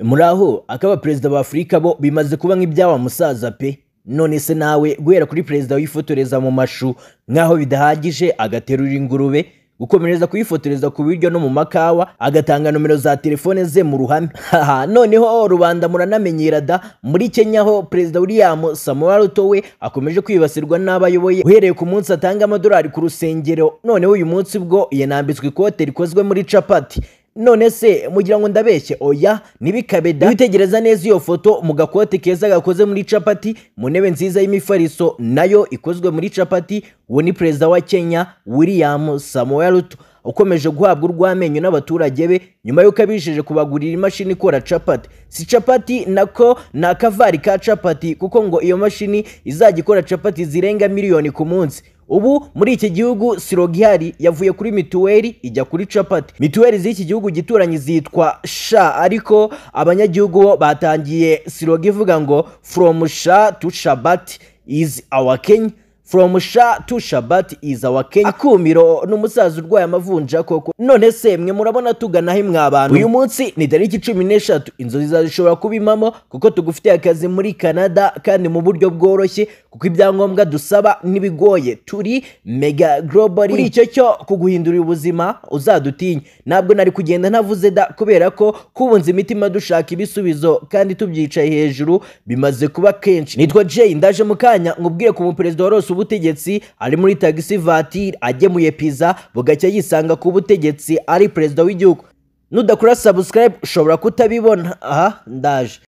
Muraho akaba perezida wa Afrika bo bimaze kuba nk'ibyawa musaza pe. None se nawe guhera kuri perezida wifotoreza mu mashu nkaho bidahagije agaterura ingurube, gukomereza kuyifotoreza ku biryo no mu makawa, agatanga nomero za telefone ze mu ruhame. Noneho rubanda muranamenyera da, muri Kenya ho perezida William Samoei Ruto we akomeje kwibasirwa n'abayoboye uhereye ku munsi atanga amadolari ku rusengero, noneho uyu munsi bwo yanambitswe ikote rikozwe muri capati. None se mugira ngo ndabeshye? Oya nibikabeda. Witegereza neza iyo foto mu gakote keza gakoze muri capati, mu ntebe nziza y'imifariso nayo ikozwe muri capati, uwo ni perezida wa Kenya William Samoei Ruto ukomeje guhabwa urw'amenyo n'abaturage be nyuma yuko abishije kubagurira imashini ikora capati. Si capati nako na akavari ka capati, kuko ngo iyo mashini izajya ikora capati zirenga miliyoni ku munsi. Ubu muri iki gihugu siroga ihari yavuye kuri mituweli ijya kuri capati. Mituweli z'iki gihugu gituranye zitwa SHA, ariko abanyagihugu bo batangiye siroga ivuga ngo from SHA to Shabat is our Kenya. From SHA to Shabat is our Kenya. Akumiro n'umusaza urwaye amavunja koko. None se mwe murabona tugana he mwabantu? Uyu munsi ni tariki 13, inzozi zishobora kubimamo kuko tugufitiye akazi muri Canada kandi mu buryo bworoshye, kuko ibyangombwa dusaba nibigoye. Turi mega global. Kuri icyo cyo kuguhindurira ubuzima uzadutinye. Ntabwo nari kugenda ntavuze da, kubera ko kubunza imitima dushaka ibisubizo kandi tubyicaye hejuru bimaze kuba kenshi. Nitwa Jay, ndaje mukanya ngubwiye ku muperezida warose ubutegetsi ari muri taxi voiture agemuye pizza, bugacya yisanga ku butegetsi ari perezida w'igihugu. Nudakora subscribe ushobora kutabibona. Aha ndaje.